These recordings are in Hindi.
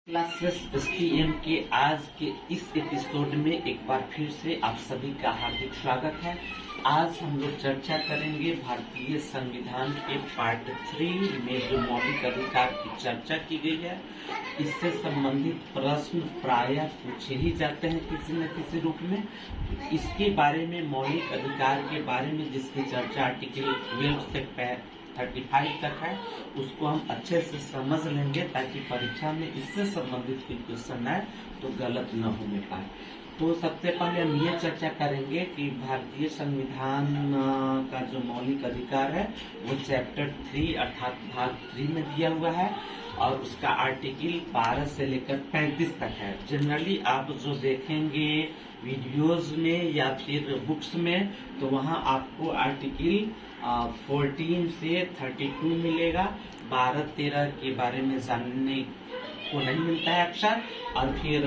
क्लासेस एसटीएम के आज के इस एपिसोड में एक बार फिर से आप सभी का हार्दिक स्वागत है। आज हम लोग चर्चा करेंगे भारतीय संविधान के पार्ट 3 में जो मौलिक अधिकार की चर्चा की गई है। इससे संबंधित प्रश्न प्रायः पूछे ही जाते हैं किसी न किसी रूप में। इसके बारे में मौलिक अधिकार के बारे में जिसकी चर्चा आर्टिकल 12 से 35 तक है, उसको हम अच्छे से समझ लेंगे ताकि परीक्षा में इससे संबंधित कोई क्वेश्चन आए तो गलत न होने पाए। तो सबसे पहले हम ये चर्चा करेंगे कि भारतीय संविधान का जो मौलिक अधिकार है वो चैप्टर 3 अर्थात भाग 3 में दिया हुआ है और उसका आर्टिकल 12 से लेकर 35 तक है। जनरली आप जो देखेंगे वीडियोज में या फिर बुक्स में तो वहाँ आपको आर्टिकल 14 से 32 मिलेगा। 12-13 के बारे में जानने को नहीं मिलता है अक्सर, और फिर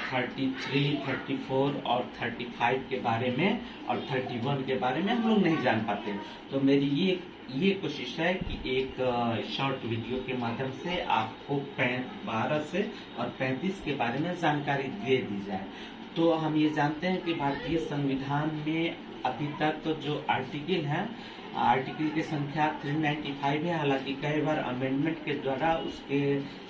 33, 34 और 35 के बारे में और 31 के बारे में हम लोग नहीं जान पाते। तो मेरी ये कोशिश है कि एक शॉर्ट वीडियो के माध्यम से आपको 12 से और 35 के बारे में जानकारी दे दी जाए। तो हम ये जानते हैं कि भारतीय संविधान में अभी तक तो जो आर्टिकल है, आर्टिकल की संख्या 395 है। हालांकि कई बार अमेंडमेंट के द्वारा उसके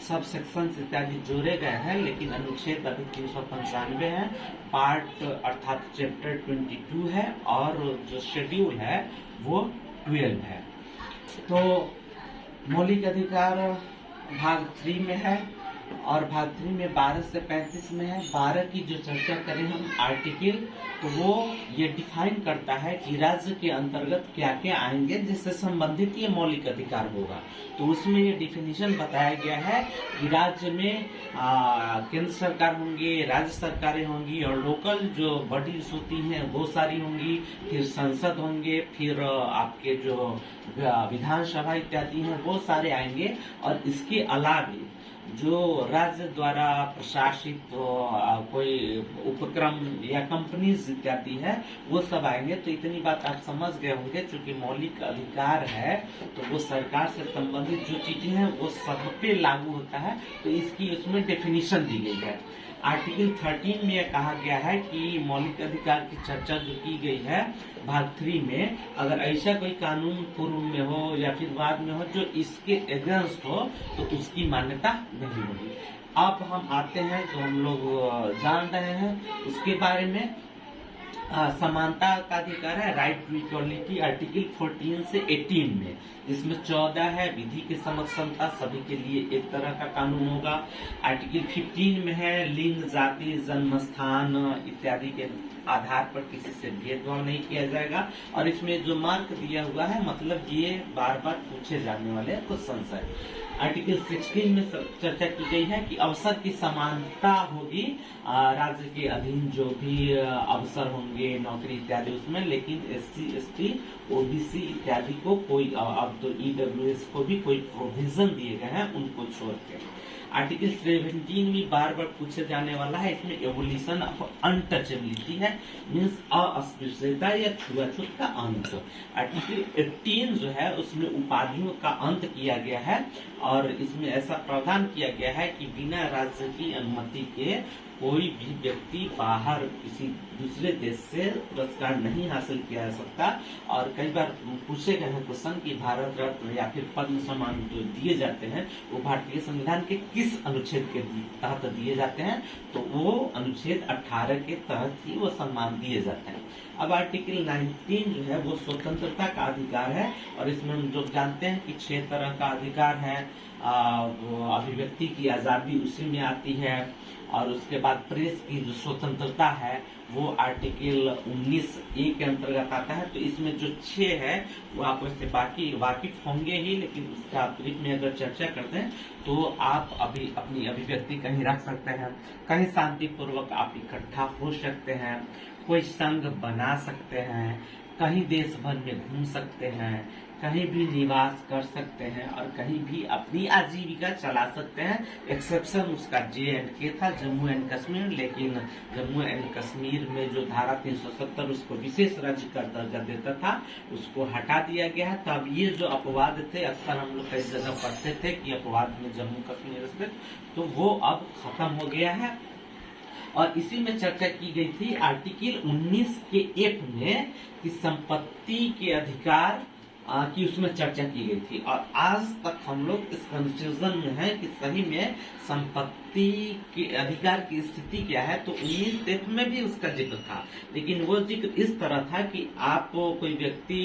सब सेक्शन इत्यादि जोड़े गए हैं, लेकिन अनुच्छेद अभी 395 है। पार्ट अर्थात चैप्टर 22 है और जो शेड्यूल है वो 12 है। तो मौलिक अधिकार भाग 3 में है और भाग 3 में 12 से 35 में है। 12 की जो चर्चा करें हम आर्टिकल, तो वो ये डिफाइन करता है कि राज्य के अंतर्गत क्या क्या आएंगे जिससे संबंधित ये मौलिक अधिकार होगा। तो उसमें ये डिफिनीशन बताया गया है कि राज्य में केंद्र सरकार होंगे, राज्य सरकारें होंगी और लोकल जो बॉडीज होती हैं वो सारी होंगी, फिर संसद होंगे, फिर आपके जो विधानसभा इत्यादि हैं वो सारे आएंगे। और इसके अलावा जो राज्य द्वारा प्रशासित कोई उपक्रम या कंपनीज इत्यादि है वो सब आएंगे। तो इतनी बात आप समझ गए होंगे, चूंकि मौलिक अधिकार है तो वो सरकार से संबंधित जो चीजें हैं वो सब पे लागू होता है। तो इसकी उसमें डेफिनेशन दी गई है। आर्टिकल 13 में कहा गया है कि मौलिक अधिकार की चर्चा जो की गई है भाग 3 में, अगर ऐसा कोई कानून पूर्व में हो या फिर बाद में हो जो इसके अगेंस्ट हो तो उसकी मान्यता नहीं होगी। अब हम आते हैं जो हम लोग जान रहे हैं उसके बारे में। समानता का अधिकार है, राइट टू इक्वालिटी, आर्टिकल 14 से 18 में। इसमें 14 है विधि की समता, सभी के लिए एक तरह का कानून होगा। आर्टिकल 15 में है लिंग, जाति, जन्म स्थान इत्यादि के आधार पर किसी से भेदभाव नहीं किया जाएगा। और इसमें जो मार्क दिया हुआ है मतलब ये बार बार पूछे जाने वाले क्वेश्चन है। आर्टिकल 16 में चर्चा की गई है कि अवसर की समानता होगी राज्य के अधीन जो भी अवसर होंगे नौकरी इत्यादि उसमें, लेकिन SC, ST, OBC इत्यादि को कोई, अब तो EWS को भी कोई प्रोविजन दिए गए हैं उनको छोड़ के। आर्टिकल 17 भी बार बार पूछे जाने वाला है। इसमें एवोल्यूशन ऑफ अनटचेबिलिटी है, मीन्स अस्पृश्यता या छुआछूत का अंत। आर्टिकल 18 जो है उसमें उपाधियों का अंत किया गया है और इसमें ऐसा प्रावधान किया गया है कि बिना राज्य की अनुमति के कोई भी व्यक्ति बाहर किसी दूसरे देश से पुरस्कार नहीं हासिल किया जा सकता। और कई बार पूछे गए हैं क्वेश्चन कि भारत रत्न या फिर पद्म सम्मान जो दिए जाते हैं वो भारतीय संविधान के किस अनुच्छेद के तहत दिए जाते हैं, तो वो अनुच्छेद 18 के तहत ही वो सम्मान दिए जाते हैं। अब आर्टिकल 19 जो है वो स्वतंत्रता का अधिकार है और इसमें हम जो जानते हैं कि 6 तरह का अधिकार है। अभिव्यक्ति की आजादी उसी में आती है और उसके बाद प्रेस की जो स्वतंत्रता है वो आर्टिकल 19A के अंतर्गत आता है। तो इसमें जो 6 है वो आप उससे वाकिफ होंगे ही, लेकिन उसका अतिरिक्त में अगर चर्चा करते हैं तो आप अभी अपनी अभिव्यक्ति कहीं रख सकते हैं, कहीं शांतिपूर्वक आप इकट्ठा हो सकते हैं, कोई संघ बना सकते हैं, कहीं देश भर में घूम सकते हैं, कहीं भी निवास कर सकते हैं और कहीं भी अपनी आजीविका चला सकते हैं। एक्सेप्शन उसका JNK था, जम्मू एंड कश्मीर, लेकिन जम्मू एंड कश्मीर में जो धारा 370 उसको विशेष राज्य का दर्जा देता था, उसको हटा दिया गया है। तब ये जो अपवाद थे, अक्सर हम लोग कई जगह पढ़ते थे कि अपवाद में जम्मू कश्मीर स्थित, तो वो अब खत्म हो गया है। और इसी में चर्चा की गई थी आर्टिकल 19 के F में कि संपत्ति के अधिकार की उसमें चर्चा की गई थी। और आज तक हम लोग इस कंफ्यूजन में हैं कि सही में संपत्ति के अधिकार की स्थिति क्या है। तो 19F में भी उसका जिक्र था, लेकिन वो जिक्र इस तरह था कि आप कोई व्यक्ति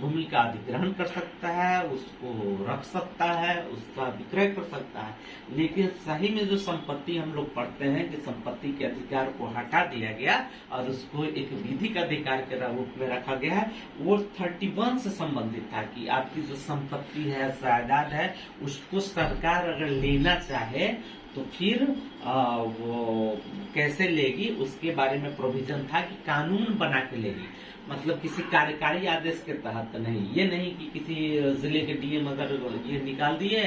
भूमि का अधिग्रहण कर सकता है, उसको रख सकता है, उसका विक्रय कर सकता है। लेकिन सही में जो संपत्ति हम लोग पढ़ते हैं कि संपत्ति के अधिकार को हटा दिया गया और उसको एक विधिक अधिकार के रूप में रखा गया है। वो 31 से संबंधित था कि आपकी जो संपत्ति है, जायदाद है, उसको सरकार अगर लेना चाहे तो फिर वो कैसे लेगी, उसके बारे में प्रोविजन था कि कानून बना के लेगी। मतलब किसी कार्यकारी आदेश के तहत नहीं, ये नहीं कि किसी जिले के DM अगर ये निकाल दिए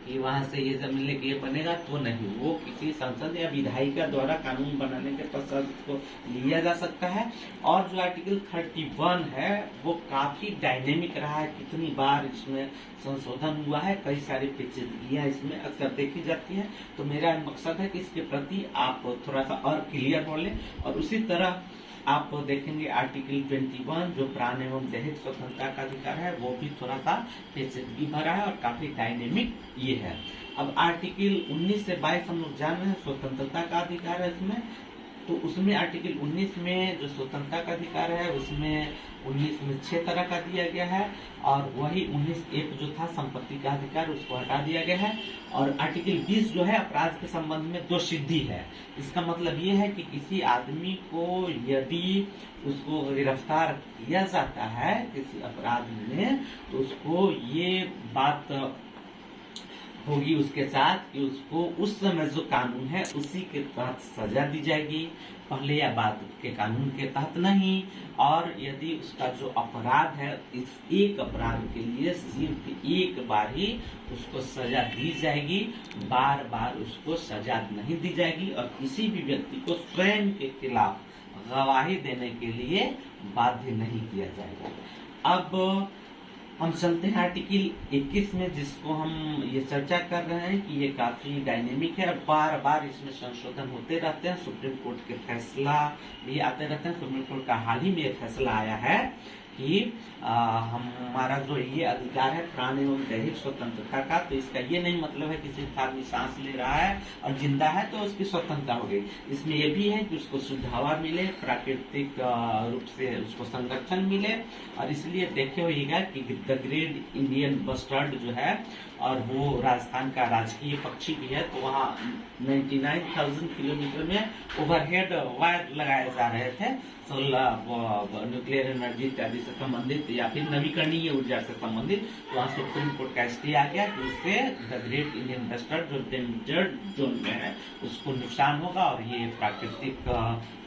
कि वहां से ये जमीन लेके ये बनेगा, तो नहीं, वो किसी संसद या विधायिका द्वारा कानून बनाने के पश्चात उसको लिया जा सकता है। और जो आर्टिकल 31 है वो काफी डायनेमिक रहा है, कितनी बार इसमें संशोधन हुआ है, कई सारी पेचीदगियां इसमें अक्सर देखी जाती है। तो मेरा मकसद है कि इसके प्रति आप थोड़ा सा और क्लियर हो लें। और उसी तरह आप देखेंगे आर्टिकल 21 जो प्राण एवं दैहिक स्वतंत्रता का अधिकार है, वो भी थोड़ा सा पेचीदगी भरा है और काफी डायनेमिक ये है। अब आर्टिकल 19 से 22 हम लोग जान रहे हैं स्वतंत्रता का अधिकार है इसमें। तो उसमें आर्टिकल 19 में जो स्वतंत्रता का अधिकार है, उसमें 19 में 6 तरह का दिया गया है। और वही 19(1) जो था संपत्ति का अधिकार, उसको हटा दिया गया है। और आर्टिकल 20 जो है अपराध के संबंध में दोषसिद्धि है। इसका मतलब ये है कि किसी आदमी को यदि उसको गिरफ्तार किया जाता है किसी अपराध में, तो उसको ये बात होगी उसके साथ कि उसको उस समय जो कानून है उसी के तहत सजा दी जाएगी, पहले या बाद के कानून के तहत नहीं। और यदि उसका जो अपराध है, इस एक अपराध के लिए सिर्फ एक बार ही उसको सजा दी जाएगी, बार बार उसको सजा नहीं दी जाएगी। और किसी भी व्यक्ति को स्वयं के खिलाफ गवाही देने के लिए बाध्य नहीं किया जाएगा। अब हम चलते हैं आर्टिकल 21 में, जिसको हम ये चर्चा कर रहे हैं कि ये काफी डायनेमिक है और बार बार इसमें संशोधन होते रहते हैं। सुप्रीम कोर्ट के फैसला भी आते रहते हैं। सुप्रीम कोर्ट का हाल ही में एक फैसला आया है कि हमारा जो ये अधिकार है प्राण एवं दैहिक स्वतंत्रता का, तो इसका ये नहीं मतलब है कि सिर्फ आदमी सांस ले रहा है और जिंदा है तो उसकी स्वतंत्रता हो गई। इसमें ये भी है कि उसको शुद्ध हवा मिले, प्राकृतिक रूप से उसको संरक्षण मिले। और इसलिए देखे होइएगा कि द ग्रेट इंडियन बस्टर्ड जो है, और वो राजस्थान का राजकीय पक्षी भी है, तो वहाँ 99,000 किलोमीटर में ओवरहेड वायर लगाए जा रहे थे, न्यूक्लियर एनर्जी इत्यादि से संबंधित या फिर नवीकरणीय ऊर्जा से संबंधित। तो वहाँ सुप्रीम कोर्ट का स्टे आ गया कि उससे द ग्रेट इंडियन बस्टर्ड जो डेंजर्ड जोन में है उसको नुकसान होगा और ये प्राकृतिक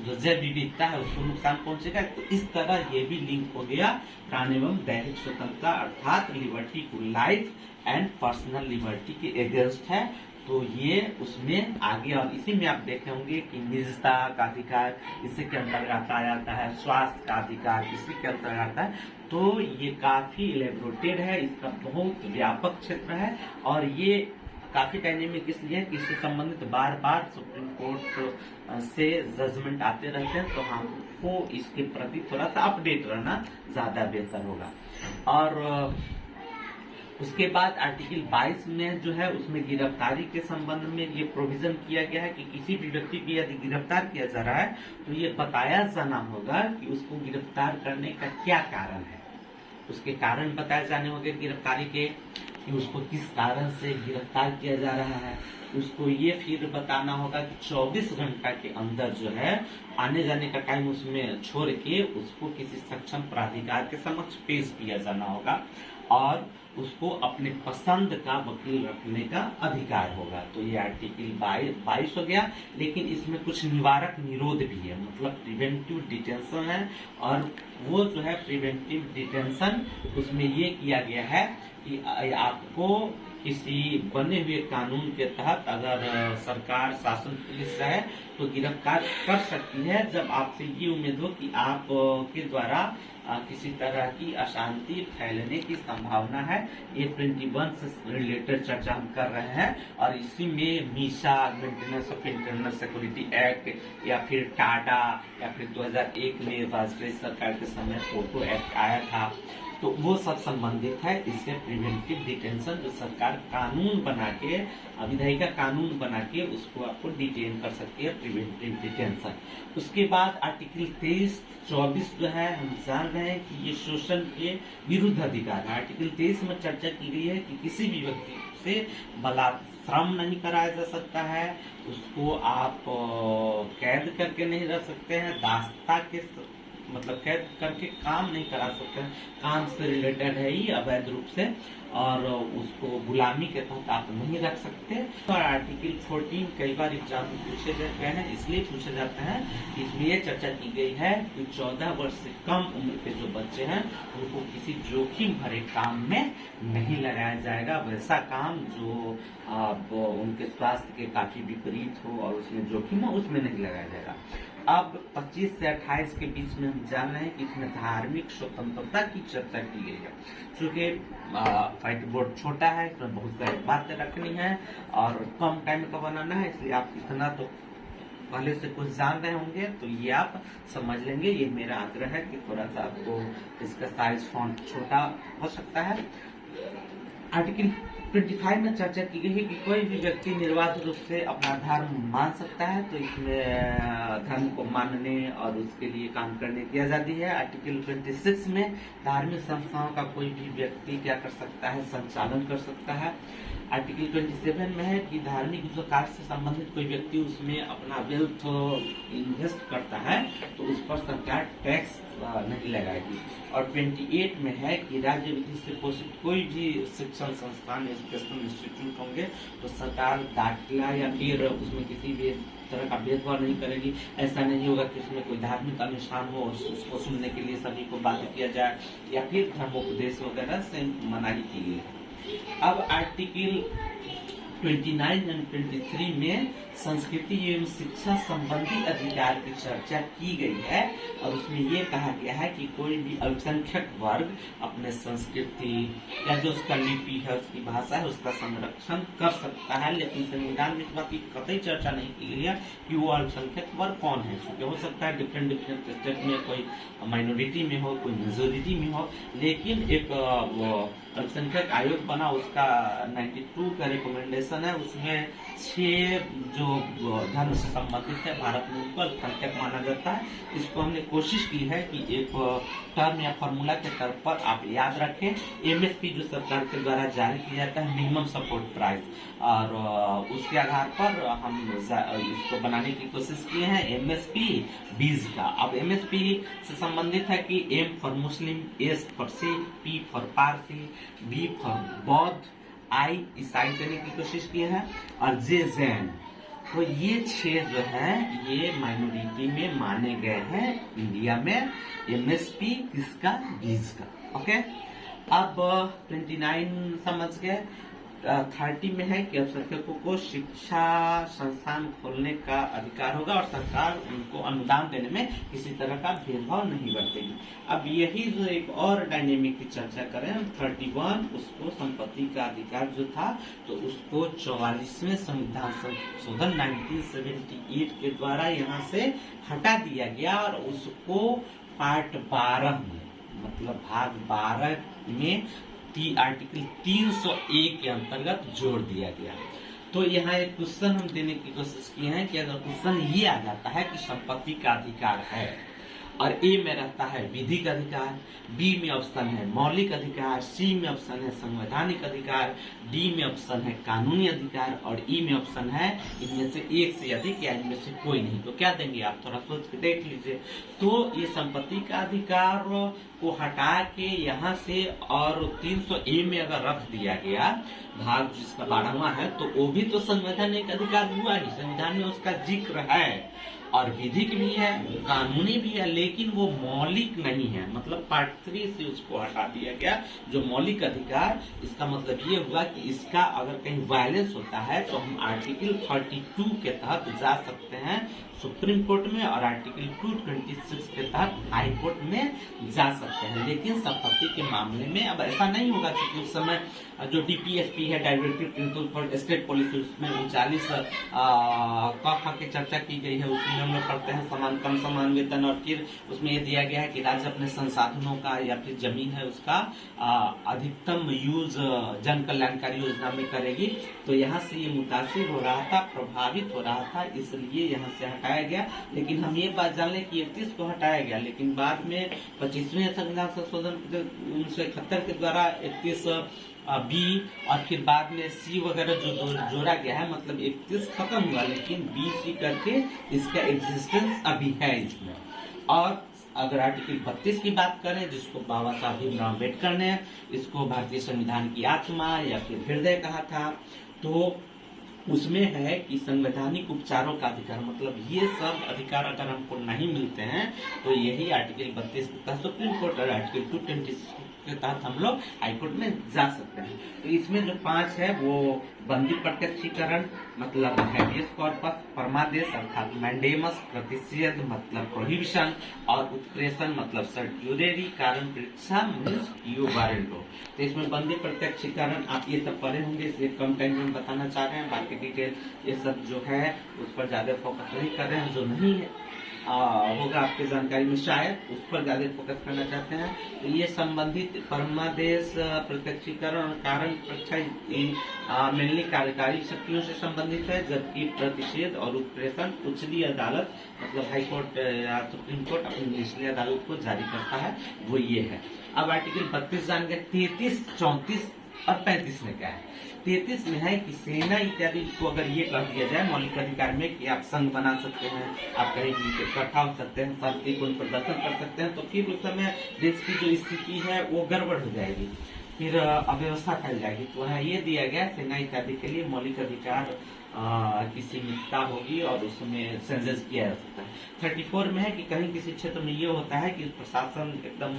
जो जैव विविधता है उसको नुकसान पहुंचेगा। तो इस तरह ये भी लिंक हो गया प्राण एवं दैहिक स्वतंत्रता अर्थात liberty to life and personal liberty के अगेंस्ट है। तो ये उसमें आगे, और इसी में आप देखे होंगे कि निजता का अधिकार इसी के अंतर्गत आ जाता है, स्वास्थ्य का अधिकार इसी के अंतर्गत आता है। तो ये काफी इलेबोरेटेड है, इसका बहुत व्यापक क्षेत्र है और ये काफी डायनेमिक इसलिए कि इससे संबंधित बार बार सुप्रीम कोर्ट से जजमेंट आते रहते हैं। तो हमको इसके प्रति थोड़ा सा अपडेट रहना ज्यादा बेहतर होगा। और उसके बाद आर्टिकल 22 में जो है उसमें गिरफ्तारी के संबंध में ये प्रोविजन किया गया है कि किसी भी व्यक्ति को यदि गिरफ्तार किया जा रहा है तो ये बताया जाना होगा कि उसको गिरफ्तार करने का क्या कारण है। उसके कारण बताए जाने होंगे गिरफ्तारी के, कि उसको किस कारण से गिरफ्तार किया जा रहा है। उसको ये फिर बताना होगा कि 24 घंटा के अंदर जो है आने जाने का टाइम उसमें छोड़ के उसको किसी सक्षम प्राधिकार के समक्ष पेश किया जाना होगा। और उसको अपने पसंद का वकील रखने का अधिकार होगा। तो ये आर्टिकल 22 हो गया। लेकिन इसमें कुछ निवारक निरोध भी है, मतलब प्रिवेंटिव डिटेंशन है। और वो जो है प्रिवेंटिव डिटेंशन, उसमें ये किया गया है कि आपको किसी बने हुए कानून के तहत अगर सरकार शासन पुलिस है तो गिरफ्तार कर सकती है, जब आपसे ये उम्मीद हो कि आप के द्वारा किसी तरह की अशांति फैलने की संभावना है। ये 21 से रिलेटेड चर्चा हम कर रहे हैं। और इसी में Misa, maintenance of internal security act, या फिर टाटा, या फिर 2001 में वाजपेयी सरकार के समय फोटो एक्ट आया था, तो वो सब संबंधित है इससे। प्रिवेंटिव डिटेंशन जो सरकार कानून बना के, विधायिका कानून बना के उसको आपको डिटेन कर सकती है, प्रिवेंटिव डिटेंशन। उसके बाद आर्टिकल 23, 24 जो है हम जान रहे हैं कि ये शोषण के विरुद्ध अधिकार है। आर्टिकल 23 में चर्चा की गई है कि किसी भी व्यक्ति से बलात्कार नहीं कराया जा सकता है, उसको आप कैद करके नहीं रख सकते हैं, दास्ता के मतलब कैद करके काम नहीं करा सकते हैं, काम से रिलेटेड है ही अवैध रूप से, और उसको गुलामी के तहत आप नहीं रख सकते। तो आर्टिकल 14 कई बार एग्जाम में पूछे गए हैं, इसलिए पूछे जाते हैं। इसमें ये चर्चा की गई है कि 14 वर्ष से कम उम्र के जो बच्चे हैं उनको किसी जोखिम भरे काम में नहीं लगाया जाएगा। वैसा काम जो उनके स्वास्थ्य के काफी विपरीत हो और उसमें जोखिम हो, उसमें नहीं लगाया जाएगा। अब 25 से 28 के बीच में हम जान रहे हैं कि इसमें धार्मिक स्वतंत्रता की चर्चा की गई है। चूंकि फाइट बोर्ड छोटा है, इसमें बहुत सारी बातें रखनी है और कम टाइम का बनाना है, इसलिए आप इतना तो पहले से कुछ जान रहे होंगे, तो ये आप समझ लेंगे। ये मेरा आग्रह है कि थोड़ा सा आपको इसका साइज फॉन्ट छोटा हो सकता है। आर्टिकल 25 में चर्चा की गई है कि कोई भी व्यक्ति निर्बाध रूप से अपना धर्म मान सकता है, तो इसमें धर्म को मानने और उसके लिए काम करने की आजादी है। आर्टिकल 26 में धार्मिक संस्थाओं का कोई भी व्यक्ति क्या कर सकता है, संचालन कर सकता है। आर्टिकल 27 में है कि धार्मिक जो कार्य से संबंधित कोई व्यक्ति उसमें अपना वेल्थ इन्वेस्ट करता है तो उस पर सरकार टैक्स नहीं लगाएगी। और 28 में है कि राज्य विधि से पोषित कोई भी शिक्षण संस्थान, एजुकेशनल इंस्टीट्यूट होंगे तो सरकार दाखिला या फिर उसमें किसी भी तरह का भेदभाव नहीं करेगी। ऐसा नहीं होगा कि उसमें कोई धार्मिक अनुष्ठान हो उसको सुनने के लिए सभी को बाध्य किया जाए या फिर धर्मोपदेश वगैरह से मनाही की गई है। अब आर्टिकल 29 और 23 में संस्कृति एवं शिक्षा संबंधी अधिकार की चर्चा की गई है और उसमें ये कहा गया है कि कोई भी अल्पसंख्यक वर्ग अपने संस्कृति या जो उसका लिपि है, उसकी भाषा है, उसका संरक्षण कर सकता है। लेकिन संविधान में इस बात की कतई चर्चा नहीं की गई है कि वो अल्पसंख्यक वर्ग कौन है। क्योंकि हो सकता है डिफरेंट स्टेट में कोई माइनॉरिटी में हो, कोई मेजोरिटी में हो, लेकिन एक अल्पसंख्यक आयोग बना, उसका 92 का रिकमेंडेशन है, उसमें 6 जो धर्म से संबंधित है भारत में उनको अल्पसंख्यक माना जाता है। इसको हमने कोशिश की है कि एक टर्म या फॉर्मूला के तौर पर आप याद रखें। एमएसपी जो सरकार के द्वारा जारी किया जाता है, मिनिमम सपोर्ट प्राइस, और उसके आधार पर हम इसको बनाने की कोशिश किए हैं एमएसपी 20 का। अब एमएसपी से संबंधित है कि M for Muslim, S for Sikh, P for Parsi, B for बौद्ध, आई ईसाई देने की कोशिश की है और जे जैन। तो ये 6 जो है ये माइनॉरिटी में माने गए हैं इंडिया में। एमएसपी किसका? 20 का। ओके, अब 29 समझ गए। 30 में है कि अल्पसंख्यकों को शिक्षा संस्थान खोलने का अधिकार होगा और सरकार उनको अनुदान देने में किसी तरह का भेदभाव नहीं बरतेगी। अब यही जो एक और डायनेमिक की चर्चा करें, 31 उसको संपत्ति का अधिकार जो था तो उसको 44वें संविधान संशोधन 1978 के द्वारा यहाँ से हटा दिया गया और उसको पार्ट 12 में, मतलब भाग 12 में आर्टिकल 301 के अंतर्गत जोड़ दिया गया। तो यहाँ एक क्वेश्चन हम देने की कोशिश किए हैं कि अगर क्वेश्चन ये आ जाता है कि संपत्ति का अधिकार है और ए में रहता है विधिक अधिकार, बी में ऑप्शन है मौलिक अधिकार, सी में ऑप्शन है संवैधानिक अधिकार, डी में ऑप्शन है कानूनी अधिकार और ई में ऑप्शन है इनमें से एक से अधिक या इनमें से कोई नहीं। तो क्या देंगे आप थोड़ा सोच के देख लीजिए। तो ये संपत्ति का अधिकार को हटा के यहाँ से और 300A में अगर रख दिया गया भाग जिसका 12वां है तो वो भी तो संवैधानिक अधिकार हुआ ही, संविधान में उसका जिक्र है और विधिक भी है, कानूनी भी है, लेकिन वो मौलिक नहीं है। मतलब पार्ट 3 से उसको हटा दिया गया जो मौलिक अधिकार। इसका मतलब ये हुआ कि इसका अगर कहीं वायलेंस होता है तो हम आर्टिकल 32 के तहत जा सकते हैं सुप्रीम कोर्ट में और आर्टिकल 226 के तहत हाई कोर्ट में जा सकते हैं। लेकिन संपत्ति के मामले में अब ऐसा नहीं होगा क्योंकि उस समय जो डीपीएसपी है directive principle for state policy उसमें 39 क की चर्चा की गई है। उसमें हम लोग पढ़ते हैं कम समान वेतन और फिर उसमें ये दिया गया है कि राज्य अपने संसाधनों का या फिर जमीन है उसका अधिकतम यूज जन कल्याणकारी योजना में करेगी। तो यहाँ से ये मुतासिर हो रहा था, प्रभावित हो रहा था, इसलिए यहाँ से हटाया गया। लेकिन हम ये बात जान लें कि 31 को हटाया गया, लेकिन बाद में 25वें संविधान संशोधन 1971 के द्वारा 31 बी और फिर बाद में सी वगैरह जो जोड़ा गया है, मतलब 31 खत्म हुआ लेकिन बी सी करके इसका एग्जिस्टेंस अभी है इसमें। और अगर आर्टिकल 32 की बात करें जिसको बाबा साहब भीमराव अम्बेडकर ने इसको भारतीय संविधान की आत्मा या फिर हृदय कहा था, तो उसमें है कि संवैधानिक उपचारों का अधिकार, मतलब ये सब अधिकार अगर हमको नहीं मिलते हैं तो यही आर्टिकल 32 के तहत सुप्रीम कोर्ट और आर्टिकल 226 के तहत हम लोग हाईकोर्ट में जा सकते हैं। तो इसमें जो 5 है वो बंदी प्रत्यक्षीकरण मतलब हैबियस कॉर्पस, परमादेश अर्थात मैंडेमस, प्रतिषेध मतलब प्रोहिबिशन और उत्प्रेषण मतलब सर्ट्यूरेरी, कारण परीक्षा मीन्स ईओ वारंटो। तो इसमें बंदी प्रत्यक्षीकरण आप ये सब पढ़े होंगे इसलिए कम टाइम में बताना चाह रहे हैं। बाकी डिटेल ये सब जो है उस पर ज्यादा फोकस नहीं कर रहे हैं, जो नहीं है होगा आपके जानकारी में शायद उस पर ज्यादा फोकस करना चाहते हैं। तो ये संबंधित परमादेश, प्रत्यक्षीकरण और कारण परीक्षा मेनली कार्यकारी शक्तियों से संबंधित है, जबकि प्रतिषेध और उत्प्रेषण उच्चतम अदालत मतलब हाई कोर्ट या सुप्रीम कोर्ट अपनी निचली अदालत को जारी करता है, वो ये है। अब आर्टिकल 32 जान गए। 33, 34 और 35 में क्या है? 33 में है कि सेना इत्यादि को अगर ये कह दिया जाए मौलिक अधिकार में कि आप संघ बना सकते हैं, आप कहीं भी इकट्ठा हो सकते हैं, शांतिपूर्ण प्रदर्शन कर सकते हैं, तो फिर उस समय देश की जो स्थिति है वो गड़बड़ हो जाएगी, फिर अव्यवस्था फैल जाएगी। तो वहाँ ये दिया गया सेना इत्यादि के लिए मौलिक अधिकार की सीमितता होगी और उसमें सेंसस किया जा सकता है। 34 में है कि कहीं किसी क्षेत्र में ये होता है कि प्रशासन एकदम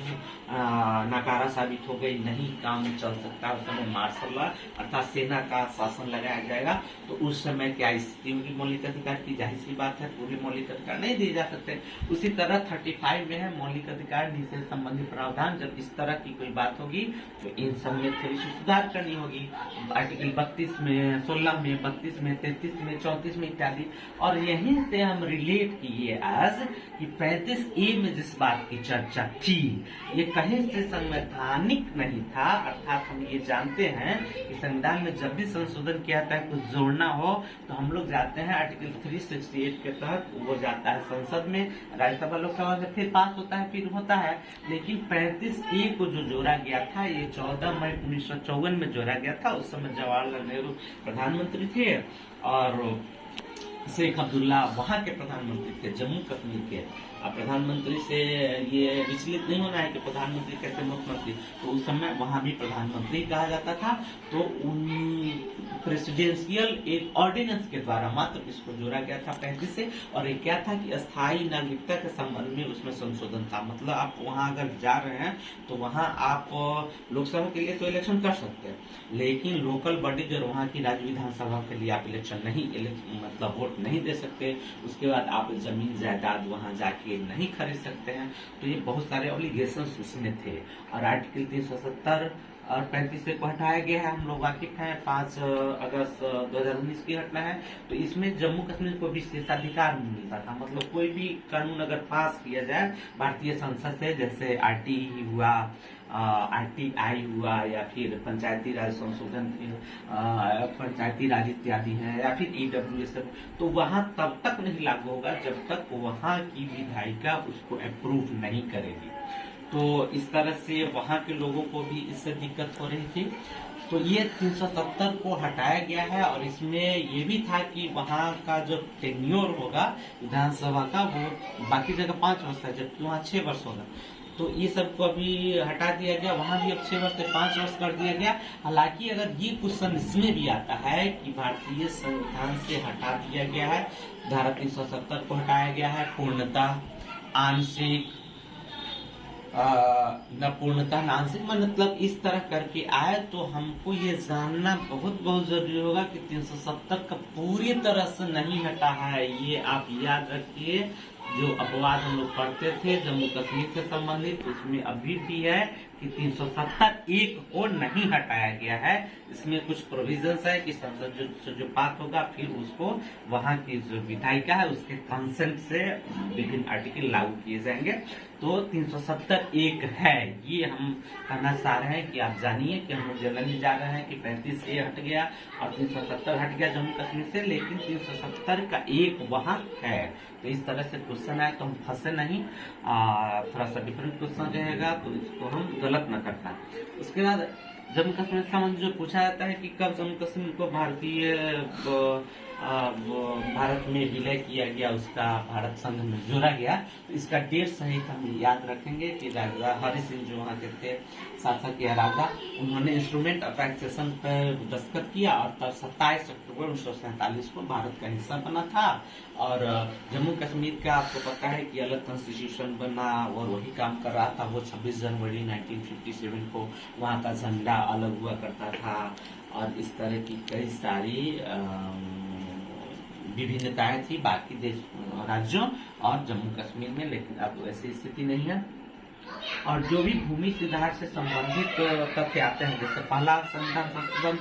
नाकारा साबित हो गई, नहीं काम चल सकता, उस समय मार्शल लॉ अर्थात सेना का शासन लगाया जाएगा। तो उस समय क्या स्थिति होगी मौलिक अधिकार की? जाहिर सी बात है पूरे मौलिक अधिकार नहीं दिए जा सकते। उसी तरह 35 में है मौलिक अधिकार निषेध संबंधी प्रावधान। जब इस तरह की कोई बात होगी तो इन सब में थोड़ी सी सुधार करनी होगी। आर्टिकल 32 में, 16 में, 32 में, 33 में, 34 में इत्यादि। और यहीं से हम रिलेट किए आज कि 35A में जिस बात की चर्चा थी ये कहीं से संवैधानिक नहीं था। अर्थात हम ये जानते हैं कि संविधान में जब भी संशोधन किया जाता है कुछ जोड़ना हो तो हम लोग जाते हैं आर्टिकल 368 के तहत, वो जाता है संसद में, राज्यसभा लोकसभा में, फिर पास होता है, फिर होता है। लेकिन 35A को जो जोड़ा गया था ये 14 मई 1954 में जोड़ा गया था। उस समय जवाहरलाल नेहरू प्रधानमंत्री थे और शेख अब्दुल्ला वहाँ के प्रधानमंत्री थे, जम्मू कश्मीर के। प्रधानमंत्री से ये विचलित नहीं होना है कि प्रधानमंत्री कैसे मुख्यमंत्री, तो उस समय वहाँ भी प्रधानमंत्री कहा जाता था। तो उन प्रेसिडेंशियल एक ऑर्डिनेंस के द्वारा मात्र इसको जोड़ा गया था 35 से। और ये क्या था कि स्थायी नागरिकता के संबंध में उसमें संशोधन था। मतलब आप वहाँ अगर जा रहे हैं तो वहाँ आप लोकसभा के लिए तो इलेक्शन कर सकते हैं, लेकिन लोकल बॉडी जो वहाँ की राज्य विधानसभा के लिए आप इलेक्शन नहीं मतलब वोट नहीं दे सकते। उसके बाद आप जमीन जायदाद वहाँ जाके नहीं खरीद सकते हैं। तो ये बहुत सारे ऑब्लिगेशंस उसमें थे। और आर्टिकल 370 और 35 को हटाया गया है। हम लोग वाकिफ हैं 5 अगस्त 2019 की घटना है। तो इसमें जम्मू कश्मीर को विशेषाधिकार मिलता था, मतलब कोई भी कानून अगर पास किया जाए भारतीय संसद से, जैसे RTI हुआ, RTI हुआ, या फिर पंचायती राज संशोधन, पंचायती राज इत्यादि है, या फिर EWS, तो वहां तब तक नहीं लागू होगा जब तक वहां की विधायिका उसको अप्रूव नहीं करेगी। तो इस तरह से वहां के लोगों को भी इससे दिक्कत हो रही थी। तो ये 370 को हटाया गया है, और इसमें ये भी था कि वहां का जो टेन्योर होगा विधानसभा का वो बाकी जगह 5 वर्ष है, जबकि वहाँ 6 वर्ष होगा। तो ये सब को अभी हटा दिया गया, वहां भी अब 6 वर्ष से 5 वर्ष कर दिया गया। हालांकि अगर ये क्वेश्चन इसमें भी आता है कि भारतीय संविधान से हटा दिया गया है, धारा 370 को हटाया गया है, पूर्णतः, आंशिक, न पूर्णतः, न आंशिक, मतलब इस तरह करके आए, तो हमको ये जानना बहुत बहुत जरूरी होगा कि 370 का पूरी तरह से नहीं हटा है। ये आप याद रखिए, जो अपवाद हम लोग पढ़ते थे जम्मू कश्मीर से संबंधित, उसमें अभी भी है कि 370(1) को नहीं हटाया गया है। इसमें कुछ प्रोविजंस है कि संसद जो पास होगा फिर उसको वहां की जो विधायिका है उसके कंसेंट से विभिन्न आर्टिकल लागू किए जाएंगे। तो 370(1) है, ये हम कहना चाह रहे हैं कि आप जानिए कि हम लोग जनरली जा रहे हैं कि 35A हट गया और 370 हट गया जम्मू कश्मीर से, लेकिन 370 का 1 वहां है। तो इस तरह से क्वेश्चन आए तो हम फंसे नहीं, थोड़ा सा डिफरेंट क्वेश्चन रहेगा, तो इसको हम गलत न करना। उसके बाद जम्मू कश्मीर से संबंधित जो पूछा जाता है कि कब जम्मू कश्मीर को भारत में विलय किया गया, उसका भारत संघ में जोड़ा गया, तो इसका डेट सहित हम याद रखेंगे कि राजा हरि सिंह जो वहाँ के थे शासक या राजा, उन्होंने इंस्ट्रूमेंट ऑफ एक्सेशन पर दस्तखत किया और तब 27 अक्टूबर 1947 को भारत का हिस्सा बना था। और जम्मू कश्मीर का आपको पता है कि अलग कॉन्स्टिट्यूशन बना और वही काम कर रहा था। वो 26 जनवरी 1957 को वहाँ का झंडा अलग हुआ करता था, और इस तरह की कई सारी विभिन्नताएं थी बाकी देश राज्यों और जम्मू कश्मीर में, लेकिन अब वैसी स्थिति नहीं है। और जो भी भूमि सुधार से संबंधित तथ्य आते हैं, जैसे पहला संविधान संशोधन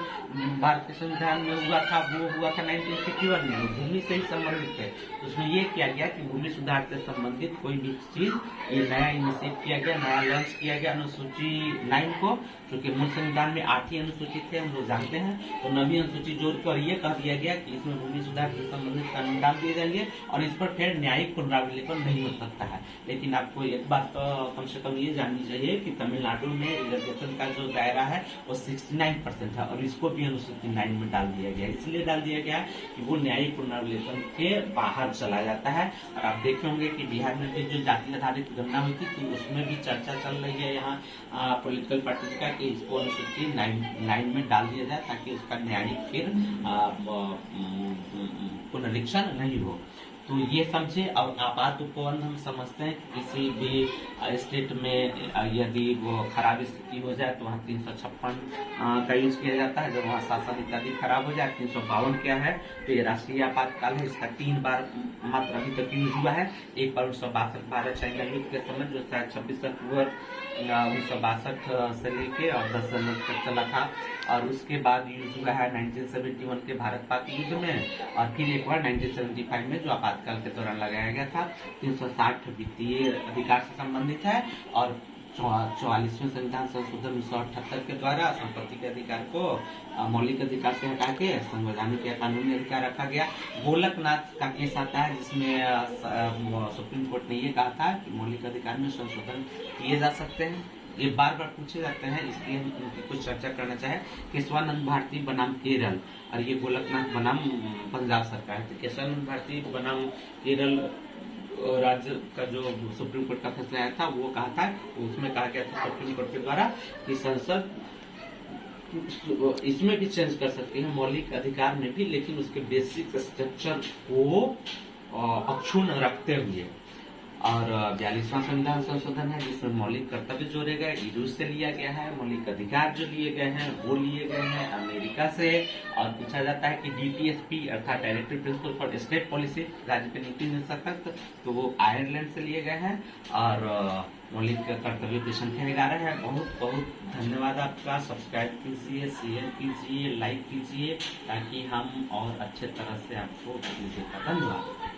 भारतीय संविधान में हुआ था, वो हुआ था 1951 में, भूमि से ही संबंधित है। उसमें ये किया गया कि भूमि सुधार से संबंधित कोई भी चीज ये नया इनिशिएट किया गया, नया लॉन्च किया गया अनुसूची 9 को, क्योंकि मूल संविधान में 8 ही अनुसूची थे, हम लोग जानते हैं। तो 9वीं अनुसूची जोड़कर ये कह दिया गया कि इसमें भूमि सुधार से संबंधित कानून डाल दिए जाएंगे और इस पर फिर न्यायिक पुनरावलोकन नहीं हो सकता है। लेकिन आपको एक बात कम से कम ये जाननी चाहिए कि तमिलनाडु में रिजर्वेशन का जो दायरा है वो 69% है, और इसको भी अनुसूची 9 में डाल दिया गया। इसलिए डाल दिया गया कि वो न्यायिक पुनरावलोकन के बाहर चला जाता है। और आप देखे होंगे कि बिहार में भी जो जाति आधारित गणना हुई थी, तो उसमें भी चर्चा चल रही है यहाँ पॉलिटिकल पार्टीज का कि इसको अनुसूची 9 में डाल दिया जाए, ताकि उसका न्यायिक फिर पुनरीक्षण नहीं हो। तो ये समझे। और आपात उपबंध हम समझते हैं कि किसी भी स्टेट में यदि वो खराब स्थिति हो जाए तो वहाँ 356 का यूज किया जाता है। जब वहाँ शासन इत्यादि खराब हो जाए 352 क्या है, तो ये राष्ट्रीय आपातकाल है। इसका 3 बार मात्र अभी तक यूज हुआ है। एक बार 1962 भारत चाइना युद्ध के समय, जो शायद 26 अक्टूबर 1962 से लेके और 10 जनवरी तक चला था, और उसके बाद यूज हुआ है 1971 के भारत पाक युद्ध में, और फिर एक बार 1975 में जो आपातकाल के दौरान लगाया गया था। 360 वित्तीय अधिकार से संबंधित है, और 44वें संविधान संशोधन 1978 के द्वारा संपत्ति के अधिकार को मौलिक अधिकार से हटा के संवैधानिक या कानूनी अधिकार रखा गया। गोलकनाथ का केस आता है जिसमें सुप्रीम कोर्ट ने ये कहा था कि मौलिक अधिकार में संशोधन किए जा सकते हैं। ये बार बार पूछे जाते हैं, इसलिए हम उनकी कुछ चर्चा करना चाहें। केशवानंद भारती बनाम केरल, और ये गोलकनाथ बनाम पंजाब सरकार। तो केशवानंद भारती बनाम केरल राज्य का जो सुप्रीम कोर्ट का फैसला आया था, वो कहा था, उसमें कहा गया था सुप्रीम कोर्ट के द्वारा कि संसद इसमें भी चेंज कर सकती है, मौलिक अधिकार में भी, लेकिन उसके बेसिक स्ट्रक्चर को अक्षुण्ण रखते हुए। और 42वां संविधान संशोधन है जिसमें मौलिक कर्तव्य जोड़े गए, रूस से लिया गया है। मौलिक अधिकार जो लिए गए हैं वो लिए गए हैं अमेरिका से। और पूछा जाता है कि डीपीएसपी अर्थात directive principle for state policy, राज्य की नीति नियंत्रक, तो वो आयरलैंड से लिए गए हैं। और मौलिक कर्तव्यों की संख्या 11 है। बहुत बहुत धन्यवाद आपका। सब्सक्राइब कीजिए, शेयर कीजिए, लाइक कीजिए ताकि हम और अच्छे तरह से आपको धन्यवाद।